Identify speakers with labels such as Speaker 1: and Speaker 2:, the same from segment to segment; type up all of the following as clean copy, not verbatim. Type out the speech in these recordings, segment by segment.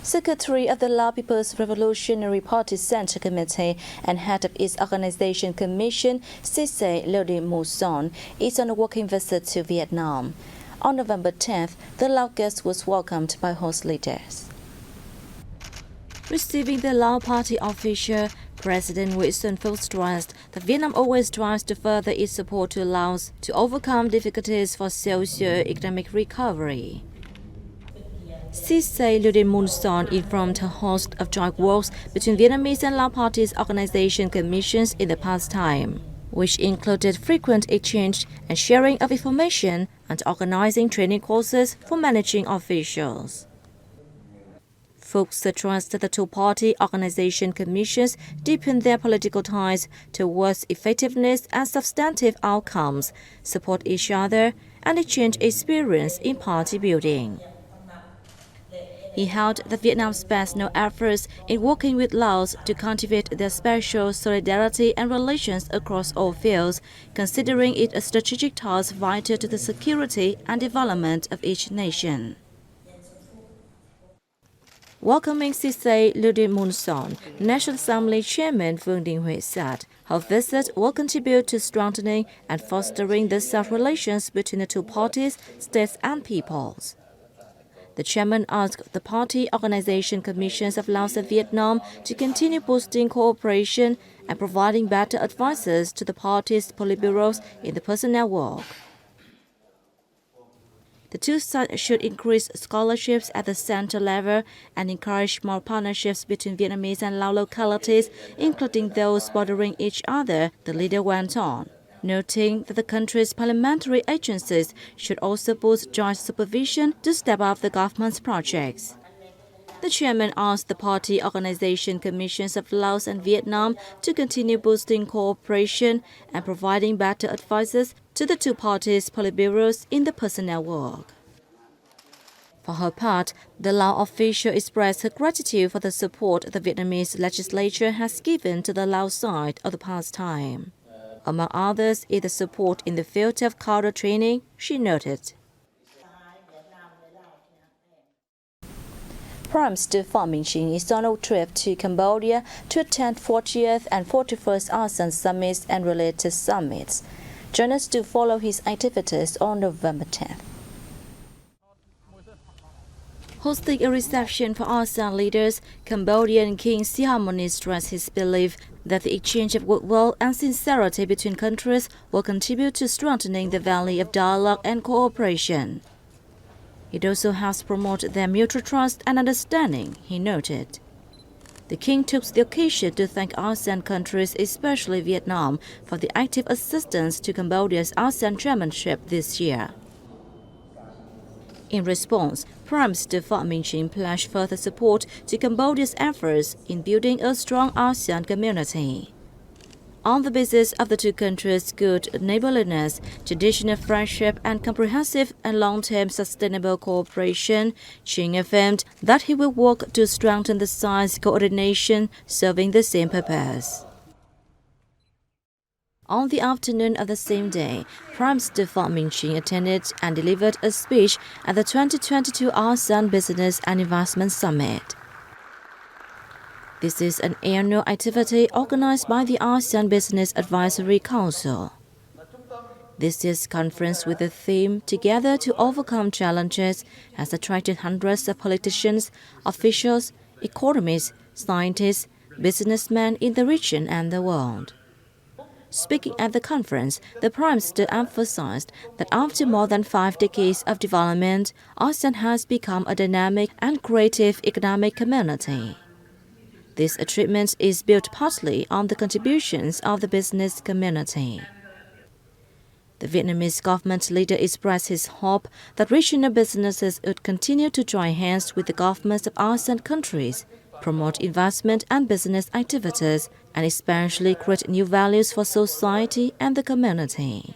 Speaker 1: Secretary of the Lao People's Revolutionary Party Central Committee and head of its Organization Commission, Lodi Muson, is on a working visit to Vietnam. On November 10th, the Lao guest was welcomed by host leaders. Receiving the Lao Party official, President Wilson Phu stressed that Vietnam always strives to further its support to Laos to overcome difficulties for socio-economic recovery. Lodi Muson informed her host of joint works between Vietnamese and Lao Party's organization commissions in the past time, which included frequent exchange and sharing of information and organizing training courses for managing officials. Phu stressed that the two-party organization commissions deepen their political ties towards effectiveness and substantive outcomes, support each other, and exchange experience in party building. He held that Vietnam spares no efforts in working with Laos to cultivate their special solidarity and relations across all fields, considering it a strategic task vital to the security and development of each nation. Welcoming Lodi Muson, National Assembly Chairman Vương Đình Huệ said her visit will contribute to strengthening and fostering the self-relations between the two parties, states and peoples. The chairman asked the party organization commissions of Laos and Vietnam to continue boosting cooperation and providing better advices to the party's politburos in the personnel work. The two sides should increase scholarships at the center level and encourage more partnerships between Vietnamese and Lao localities, including those bordering each other, the leader went on, noting that the country's parliamentary agencies should also boost joint supervision to step up the government's projects. The chairman asked the party organization commissions of Laos and Vietnam to continue boosting cooperation and providing better advices to the two parties' politburos in the personnel work. For her part, the Lao official expressed her gratitude for the support the Vietnamese legislature has given to the Lao side of the past time. Among others is the support in the field of cadre training, she noted. Prime Minister Phạm Minh Chính is on a trip to Cambodia to attend 40th and 41st ASEAN summits and related summits. Join us to follow his activities on November 10th. Hosting a reception for ASEAN leaders, Cambodian King Sihamoni stressed his belief that the exchange of goodwill and sincerity between countries will contribute to strengthening the value of dialogue and cooperation. It also helps promote their mutual trust and understanding, he noted. The king took the occasion to thank ASEAN countries, especially Vietnam, for the active assistance to Cambodia's ASEAN chairmanship this year. In response, Prime Minister Phạm Minh Chính pledged further support to Cambodia's efforts in building a strong ASEAN community. On the basis of the two countries' good neighborliness, traditional friendship, and comprehensive and long-term sustainable cooperation, Chính affirmed that he will work to strengthen the side's coordination, serving the same purpose. On the afternoon of the same day, Prime Minister Phạm Minh Chính attended and delivered a speech at the 2022 ASEAN Business and Investment Summit. This is an annual activity organized by the ASEAN Business Advisory Council. This year's conference with the theme Together to Overcome Challenges has attracted hundreds of politicians, officials, economists, scientists, businessmen in the region and the world. Speaking at the conference, the Prime Minister emphasized that after more than 5 decades of development, ASEAN has become a dynamic and creative economic community. This achievement is built partly on the contributions of the business community. The Vietnamese government leader expressed his hope that regional businesses would continue to join hands with the governments of ASEAN countries, promote investment and business activities, and especially create new values for society and the community.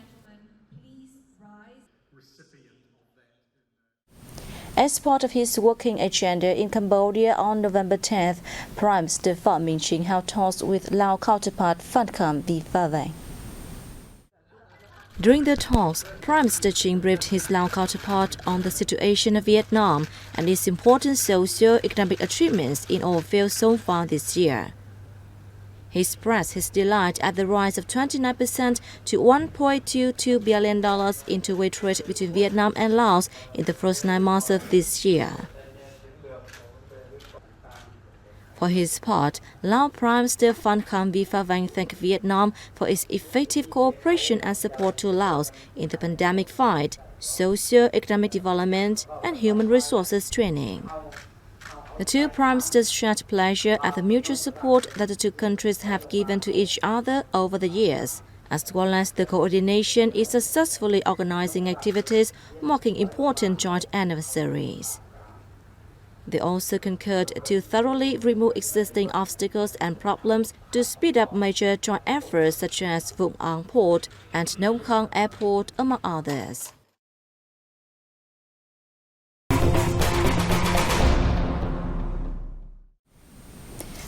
Speaker 1: As part of his working agenda in Cambodia on November 10th, Prime Minister Phạm Minh Chính held talks with Lao counterpart Phan Kham Vi Pha Vang. During the talks, Prime Minister Chinh briefed his Lao counterpart on the situation of Vietnam and its important socio-economic achievements in all fields so far this year. He expressed his delight at the rise of 29% to $1.22 billion in two-way trade between Vietnam and Laos in the first 9 months of this year. For his part, Lao Prime Minister Thăm thanked Vietnam for its effective cooperation and support to Laos in the pandemic fight, socio-economic development, and human resources training. The two prime ministers shared pleasure at the mutual support that the two countries have given to each other over the years, as well as the coordination in successfully organizing activities marking important joint anniversaries. They also concurred to thoroughly remove existing obstacles and problems to speed up major joint efforts such as Vũng Áng Port and Nông Khang Airport, among others.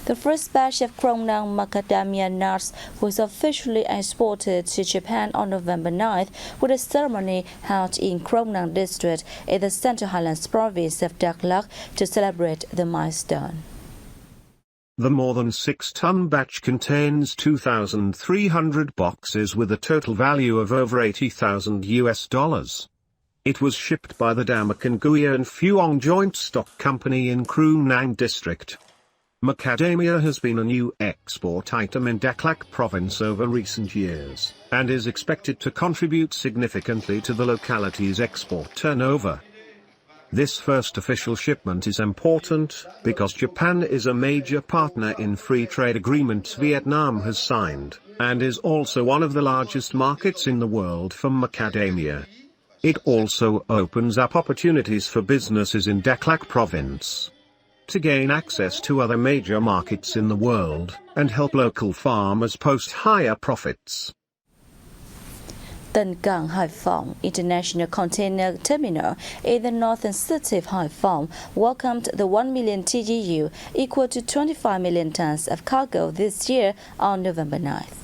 Speaker 1: The first batch of Krongnang macadamia nuts was officially exported to Japan on November 9th with a ceremony held in Krongnang district in the Central Highlands province of Đắk Lắk to celebrate the milestone.
Speaker 2: The more than 6-ton batch contains 2,300 boxes with a total value of over $80,000. It was shipped by the Damacan Guya and Phuong Joint Stock Company in Krongnang district. Macadamia has been a new export item in Đắk Lắk province over recent years, and is expected to contribute significantly to the locality's export turnover. This first official shipment is important, because Japan is a major partner in free trade agreements Vietnam has signed, and is also one of the largest markets in the world for macadamia. It also opens up opportunities for businesses in Đắk Lắk province to gain access to other major markets in the world, and help local farmers post higher profits.
Speaker 1: Tân Cảng Hải Phòng International Container Terminal in the northern city of Hải Phòng welcomed the 1 million TEU, equal to 25 million tons of cargo this year on November 9th.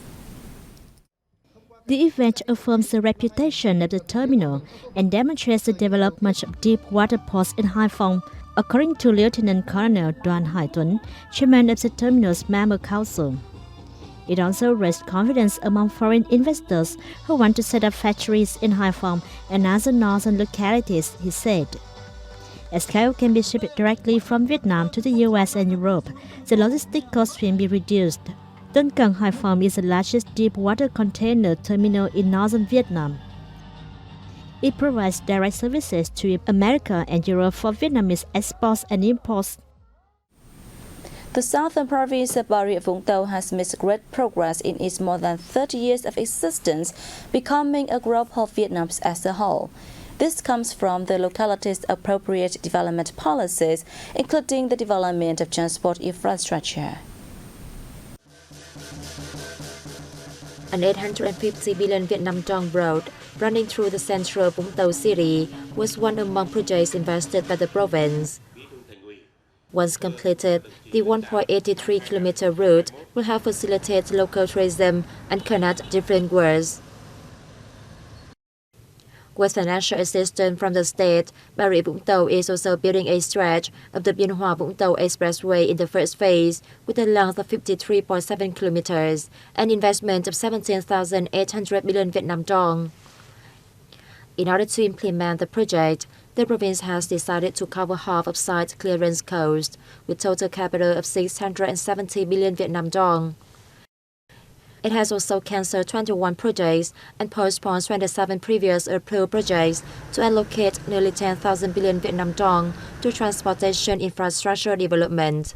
Speaker 3: The event affirms the reputation of the terminal and demonstrates the development of deep water ports in Hải Phòng, according to Lieutenant Colonel Đoàn Hải Tuấn, chairman of the terminal's member council. It also raised confidence among foreign investors who want to set up factories in Hải Phòng and other northern localities, he said. As cargo can be shipped directly from Vietnam to the US and Europe, the logistic costs will be reduced. Tân Cảng Hải Phòng is the largest deep water container terminal in northern Vietnam. It provides direct services to America and Europe for Vietnamese exports and imports.
Speaker 1: The southern province of Bà Rịa Vũng Tàu has made great progress in its more than 30 years of existence, becoming a growth of Vietnam as a whole. This comes from the locality's appropriate development policies, including the development of transport infrastructure.
Speaker 4: An 850 billion Vietnam dong road running through the central Vũng Tàu city was one among projects invested by the province. Once completed, the 1.83-kilometer route will help facilitate local tourism and connect different worlds. With financial assistance from the state, Bà Rịa Vũng Tàu is also building a stretch of the Biên Hòa Vũng Tàu Expressway in the first phase, with a length of 53.7 kilometers, an investment of 17,800 billion Vietnam dong. In order to implement the project, the province has decided to cover half of site clearance cost, with total capital of 670 billion Vietnam dong. It has also cancelled 21 projects and postponed 27 previous approved projects to allocate nearly 10,000 billion Vietnam dong to transportation infrastructure development.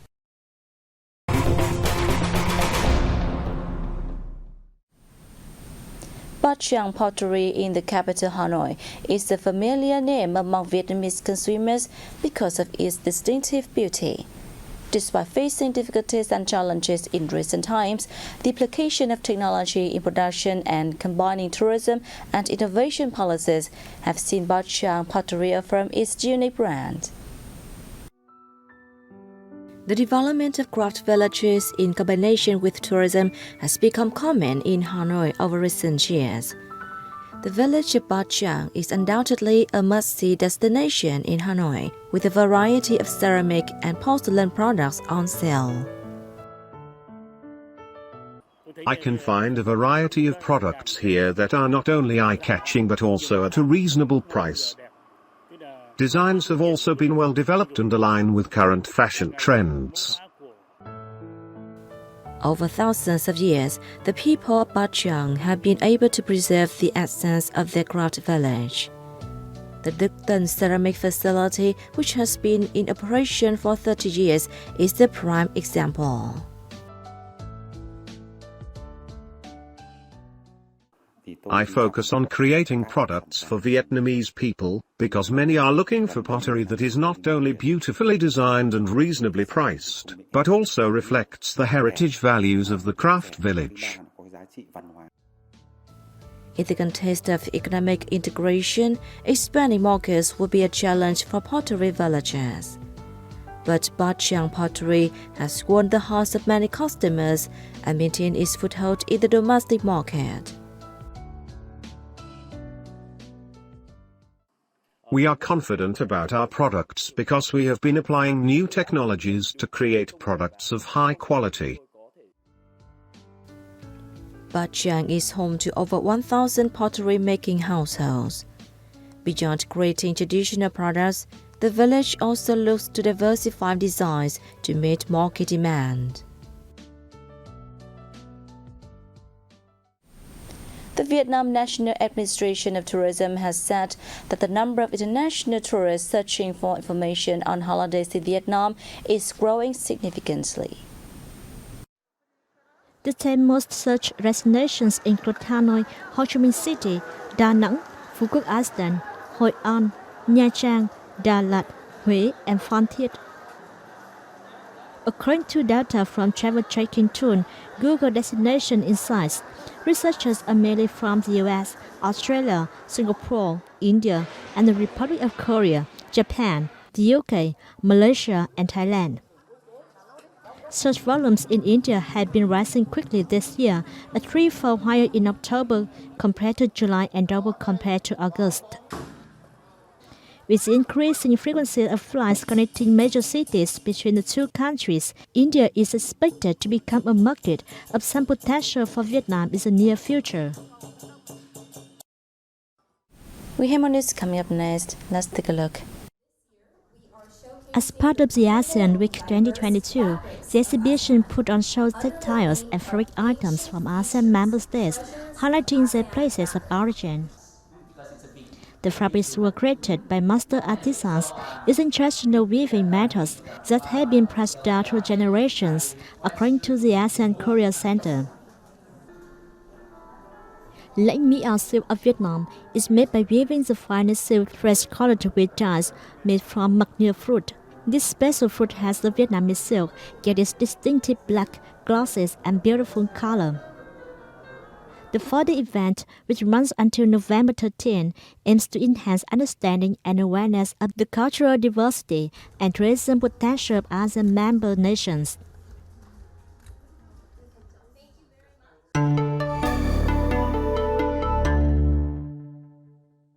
Speaker 1: Bát Tràng Pottery in the capital Hanoi is a familiar name among Vietnamese consumers because of its distinctive beauty. Despite facing difficulties and challenges in recent times, the application of technology in production and combining tourism and innovation policies have seen Bát Tràng Pottery affirm its unique brand. The development of craft villages in combination with tourism has become common in Hanoi over recent years. The village of Ba Chang is undoubtedly a must-see destination in Hanoi, with a variety of ceramic and porcelain products on sale.
Speaker 2: I can find a variety of products here that are not only eye-catching but also at a reasonable price. Designs have also been well developed and align with current fashion trends.
Speaker 1: Over thousands of years, the people of Ba Chang have been able to preserve the essence of their craft village. The Duc Tân ceramic facility, which has been in operation for 30 years, is the prime example.
Speaker 2: I focus on creating products for Vietnamese people, because many are looking for pottery that is not only beautifully designed and reasonably priced, but also reflects the heritage values of the craft village.
Speaker 1: In the context of economic integration, expanding markets will be a challenge for pottery villagers. But Ba Chang pottery has won the hearts of many customers and maintained its foothold in the domestic market.
Speaker 2: We are confident about our products because we have been applying new technologies to create products of high quality.
Speaker 1: Ba Chang is home to over 1,000 pottery-making households. Beyond creating traditional products, the village also looks to diversify designs to meet market demand. The Vietnam National Administration of Tourism has said that the number of international tourists searching for information on holidays in Vietnam is growing significantly.
Speaker 3: The 10 most searched destinations include Hanoi, Ho Chi Minh City, Da Nang, Phu Quoc Island, Hoi An, Nha Trang, Đà Lạt, Huế, and Phan Thiết. According to data from travel tracking tool Google Destination Insights, researchers are mainly from the US, Australia, Singapore, India, and the Republic of Korea, Japan, the UK, Malaysia, and Thailand. Search volumes in India have been rising quickly this year, a threefold higher in October compared to July and double compared to August. With the increasing frequency of flights connecting major cities between the two countries, India is expected to become a market of some potential for Vietnam in the near future.
Speaker 1: We have more news coming up next. Let's take a look.
Speaker 3: As part of the ASEAN Week 2022, the exhibition put on show textiles and fabric items from ASEAN member states, highlighting their places of origin. The fabrics were created by master artisans using traditional weaving methods that have been passed down through generations, according to the ASEAN Korea Center. Lãnh Mỹ Ảo silk of Vietnam is made by weaving the finest silk threads colored with dyes made from magnolia fruit. This special fruit has the Vietnamese silk, yet its distinctive black, glossy, and beautiful color. The 4-day event, which runs until November 13, aims to enhance understanding and awareness of the cultural diversity and tourism potential of ASEAN member nations.